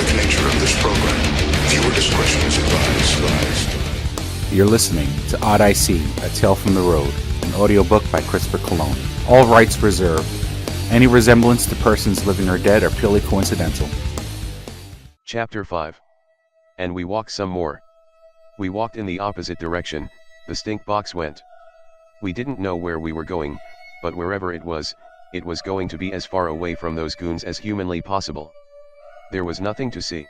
Public nature of this program. Viewer discretion is advised. You're listening to Odyssey, A Tale from the Road, an audiobook by Christopher Cologne. All rights reserved. Any resemblance to persons living or dead are purely coincidental. Chapter 5. And we walked some more. We walked in the opposite direction, the stink box went. We didn't know where we were going, but wherever it was going to be as far away from those goons as humanly possible. There was nothing to see.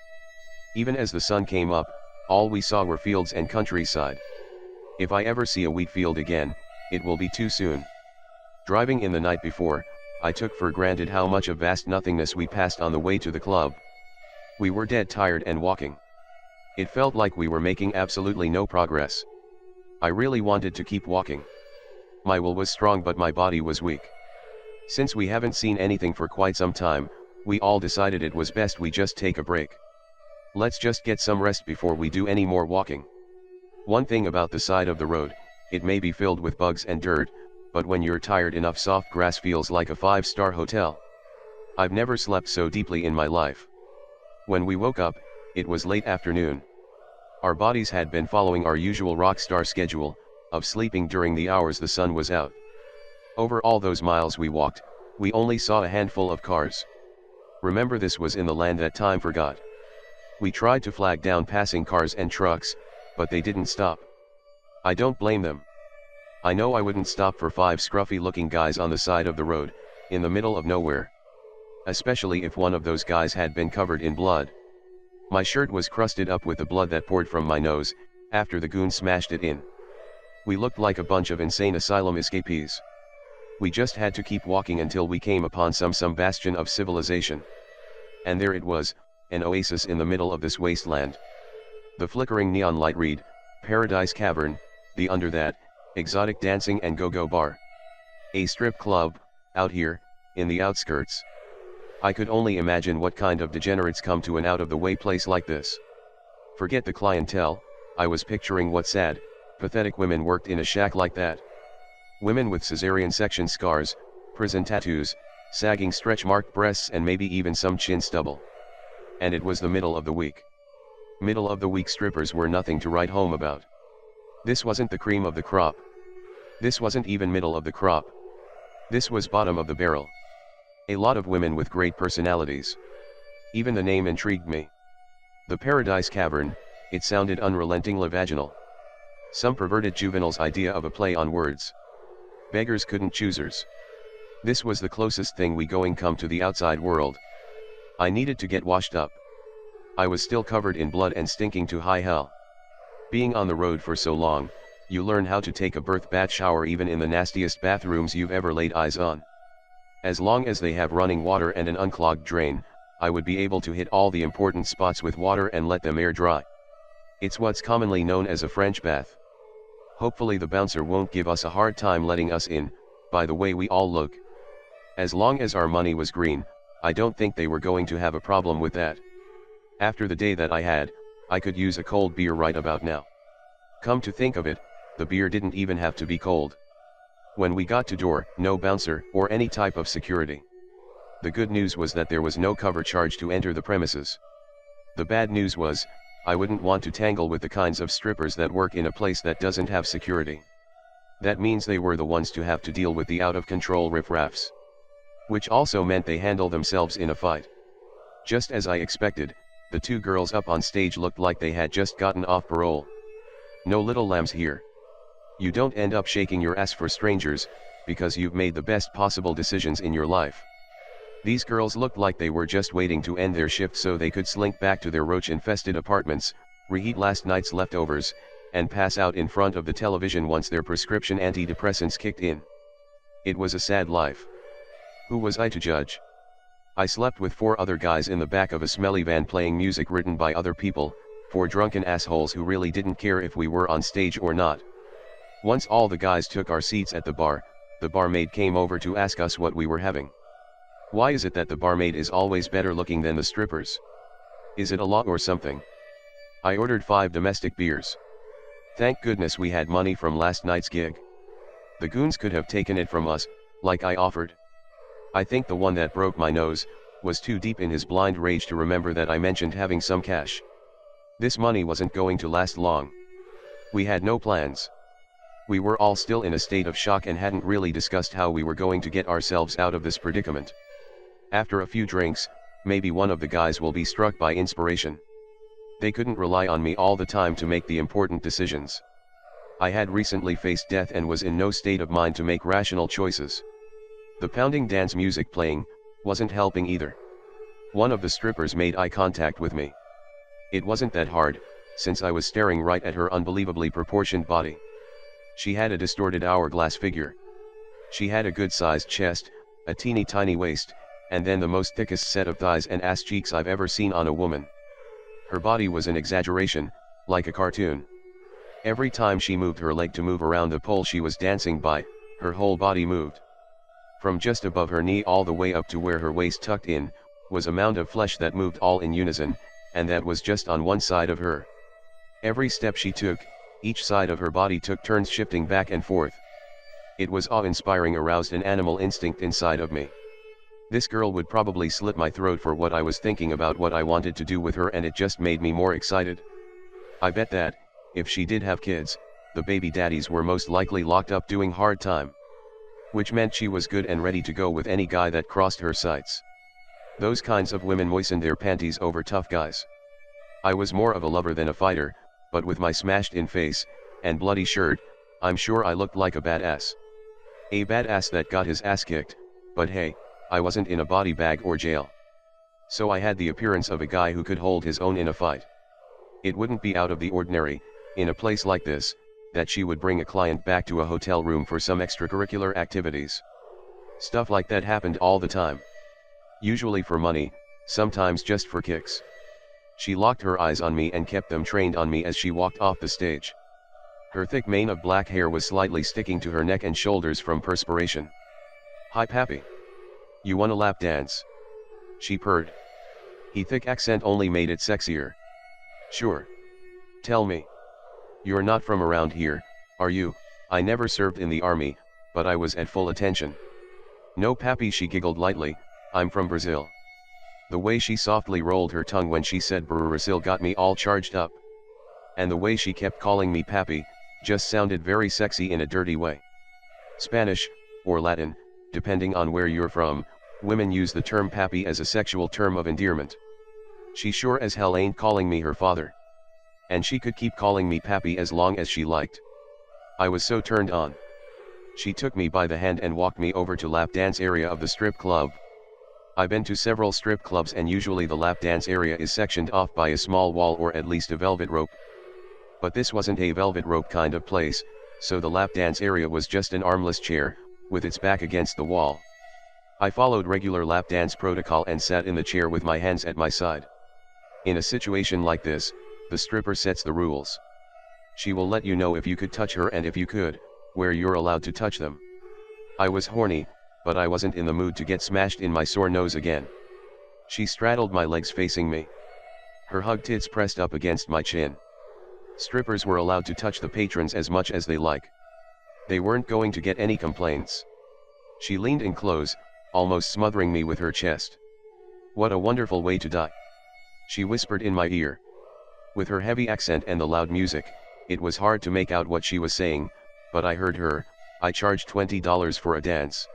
Even as the sun came up, all we saw were fields and countryside. If I ever see a wheat field again, it will be too soon. Driving in the night before, I took for granted how much of vast nothingness we passed on the way to the club. We were dead tired and walking. It felt like we were making absolutely no progress. I really wanted to keep walking. My will was strong but my body was weak. Since we haven't seen anything for quite some time, we all decided it was best we just take a break. Let's just get some rest before we do any more walking. One thing about the side of the road, it may be filled with bugs and dirt, but when you're tired enough, soft grass feels like a 5-star hotel. I've never slept so deeply in my life. When we woke up, it was late afternoon. Our bodies had been following our usual rock star schedule, of sleeping during the hours the sun was out. Over all those miles we walked, we only saw a handful of cars. Remember, this was in the land that time forgot. We tried to flag down passing cars and trucks, but they didn't stop. I don't blame them. I know I wouldn't stop for 5 scruffy-looking guys on the side of the road, in the middle of nowhere. Especially if one of those guys had been covered in blood. My shirt was crusted up with the blood that poured from my nose, after the goon smashed it in. We looked like a bunch of insane asylum escapees. We just had to keep walking until we came upon some bastion of civilization. And there it was, an oasis in the middle of this wasteland. The flickering neon light read, Paradise Cavern, the under that, exotic dancing and go-go bar. A strip club, out here, in the outskirts. I could only imagine what kind of degenerates come to an out-of-the-way place like this. Forget the clientele, I was picturing what sad, pathetic women worked in a shack like that. Women with cesarean section scars, prison tattoos, sagging stretch-marked breasts and maybe even some chin stubble. And it was the middle of the week. Middle of the week strippers were nothing to write home about. This wasn't the cream of the crop. This wasn't even middle of the crop. This was bottom of the barrel. A lot of women with great personalities. Even the name intrigued me. The Paradise Cavern, it sounded unrelentingly vaginal. Some perverted juvenile's idea of a play on words. Beggars couldn't choosers. This was the closest thing we going come to the outside world. I needed to get washed up. I was still covered in blood and stinking to high hell. Being on the road for so long, you learn how to take a bath shower even in the nastiest bathrooms you've ever laid eyes on. As long as they have running water and an unclogged drain, I would be able to hit all the important spots with water and let them air dry. It's what's commonly known as a French bath. Hopefully the bouncer won't give us a hard time letting us in, by the way we all look. As long as our money was green, I don't think they were going to have a problem with that. After the day that I had, I could use a cold beer right about now. Come to think of it, the beer didn't even have to be cold. When we got to door, no bouncer, or any type of security. The good news was that there was no cover charge to enter the premises. The bad news was, I wouldn't want to tangle with the kinds of strippers that work in a place that doesn't have security. That means they were the ones to have to deal with the out-of-control riffraffs. Which also meant they handle themselves in a fight. Just as I expected, the 2 girls up on stage looked like they had just gotten off parole. No little lambs here. You don't end up shaking your ass for strangers, because you've made the best possible decisions in your life. These girls looked like they were just waiting to end their shift so they could slink back to their roach-infested apartments, reheat last night's leftovers, and pass out in front of the television once their prescription antidepressants kicked in. It was a sad life. Who was I to judge? I slept with 4 other guys in the back of a smelly van playing music written by other people, 4 drunken assholes who really didn't care if we were on stage or not. Once all the guys took our seats at the bar, the barmaid came over to ask us what we were having. Why is it that the barmaid is always better looking than the strippers? Is it a law or something? I ordered 5 domestic beers. Thank goodness we had money from last night's gig. The goons could have taken it from us, like I offered. I think the one that broke my nose was too deep in his blind rage to remember that I mentioned having some cash. This money wasn't going to last long. We had no plans. We were all still in a state of shock and hadn't really discussed how we were going to get ourselves out of this predicament. After a few drinks, maybe one of the guys will be struck by inspiration. They couldn't rely on me all the time to make the important decisions. I had recently faced death and was in no state of mind to make rational choices. The pounding dance music playing wasn't helping either. One of the strippers made eye contact with me. It wasn't that hard, since I was staring right at her unbelievably proportioned body. She had a distorted hourglass figure. She had a good-sized chest, a teeny tiny waist, and then the most thickest set of thighs and ass cheeks I've ever seen on a woman. Her body was an exaggeration, like a cartoon. Every time she moved her leg to move around the pole she was dancing by, her whole body moved. From just above her knee all the way up to where her waist tucked in, was a mound of flesh that moved all in unison, and that was just on one side of her. Every step she took, each side of her body took turns shifting back and forth. It was awe-inspiring, aroused an animal instinct inside of me. This girl would probably slit my throat for what I was thinking about what I wanted to do with her, and it just made me more excited. I bet that, if she did have kids, the baby daddies were most likely locked up doing hard time. Which meant she was good and ready to go with any guy that crossed her sights. Those kinds of women moisten their panties over tough guys. I was more of a lover than a fighter, but with my smashed-in face and bloody shirt, I'm sure I looked like a badass. A badass that got his ass kicked, but hey, I wasn't in a body bag or jail. So I had the appearance of a guy who could hold his own in a fight. It wouldn't be out of the ordinary, in a place like this, that she would bring a client back to a hotel room for some extracurricular activities. Stuff like that happened all the time. Usually for money, sometimes just for kicks. She locked her eyes on me and kept them trained on me as she walked off the stage. Her thick mane of black hair was slightly sticking to her neck and shoulders from perspiration. "Hi pappy. You wanna lap dance?" she purred. His thick accent only made it sexier. "Sure. Tell me. You're not from around here, are you?" I never served in the army, but I was at full attention. "No pappy," she giggled lightly, "I'm from Brazil." The way she softly rolled her tongue when she said Brazil got me all charged up. And the way she kept calling me pappy, just sounded very sexy in a dirty way. Spanish, or Latin, depending on where you're from, women use the term pappy as a sexual term of endearment. She sure as hell ain't calling me her father. And she could keep calling me pappy as long as she liked. I was so turned on. She took me by the hand and walked me over to lap dance area of the strip club. I've been to several strip clubs and usually the lap dance area is sectioned off by a small wall or at least a velvet rope. But this wasn't a velvet rope kind of place, so the lap dance area was just an armless chair, with its back against the wall. I followed regular lap dance protocol and sat in the chair with my hands at my side. In a situation like this, the stripper sets the rules. She will let you know if you could touch her and if you could, where you're allowed to touch them. I was horny, but I wasn't in the mood to get smashed in my sore nose again. She straddled my legs facing me. Her hug tits pressed up against my chin. Strippers were allowed to touch the patrons as much as they like. They weren't going to get any complaints. She leaned in close, almost smothering me with her chest. "What a wonderful way to die," she whispered in my ear. With her heavy accent and the loud music, it was hard to make out what she was saying, but I heard her. "I charge $20 for a dance.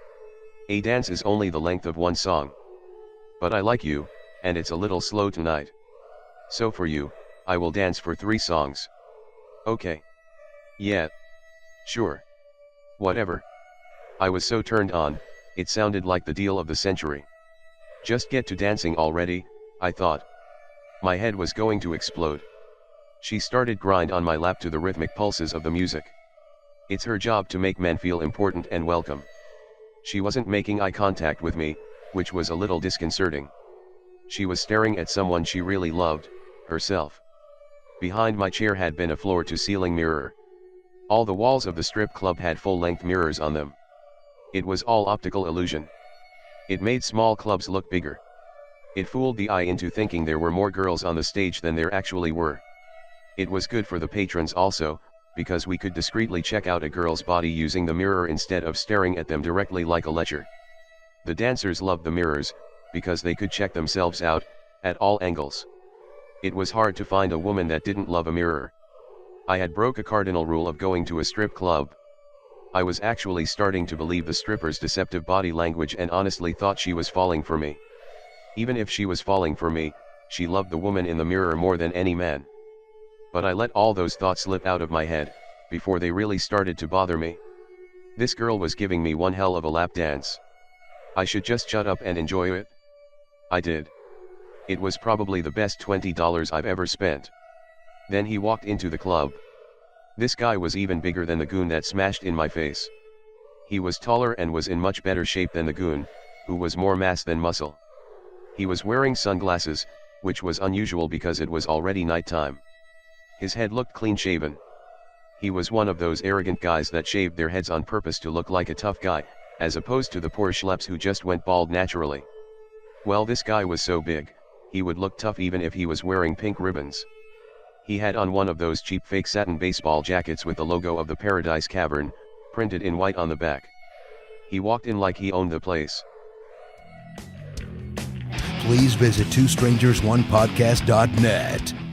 A dance is only the length of one song. But I like you, and it's a little slow tonight. So for you, I will dance for 3 songs. Okay. Yeah. Sure. Whatever." I was so turned on, it sounded like the deal of the century. Just get to dancing already, I thought. My head was going to explode. She started grind on my lap to the rhythmic pulses of the music. It's her job to make men feel important and welcome. She wasn't making eye contact with me, which was a little disconcerting. She was staring at someone she really loved, herself. Behind my chair had been a floor-to-ceiling mirror. All the walls of the strip club had full-length mirrors on them. It was all optical illusion. It made small clubs look bigger. It fooled the eye into thinking there were more girls on the stage than there actually were. It was good for the patrons also, because we could discreetly check out a girl's body using the mirror instead of staring at them directly like a lecher. The dancers loved the mirrors, because they could check themselves out, at all angles. It was hard to find a woman that didn't love a mirror. I had broke a cardinal rule of going to a strip club. I was actually starting to believe the stripper's deceptive body language and honestly thought she was falling for me. Even if she was falling for me, she loved the woman in the mirror more than any man. But I let all those thoughts slip out of my head, before they really started to bother me. This girl was giving me one hell of a lap dance. I should just shut up and enjoy it. I did. It was probably the best $20 I've ever spent. Then he walked into the club. This guy was even bigger than the goon that smashed in my face. He was taller and was in much better shape than the goon, who was more mass than muscle. He was wearing sunglasses, which was unusual because it was already nighttime. His head looked clean-shaven. He was one of those arrogant guys that shaved their heads on purpose to look like a tough guy, as opposed to the poor schleps who just went bald naturally. Well, this guy was so big, he would look tough even if he was wearing pink ribbons. He had on one of those cheap fake satin baseball jackets with the logo of the Paradise Cavern, printed in white on the back. He walked in like he owned the place. Please visit twostrangerspodcast.net.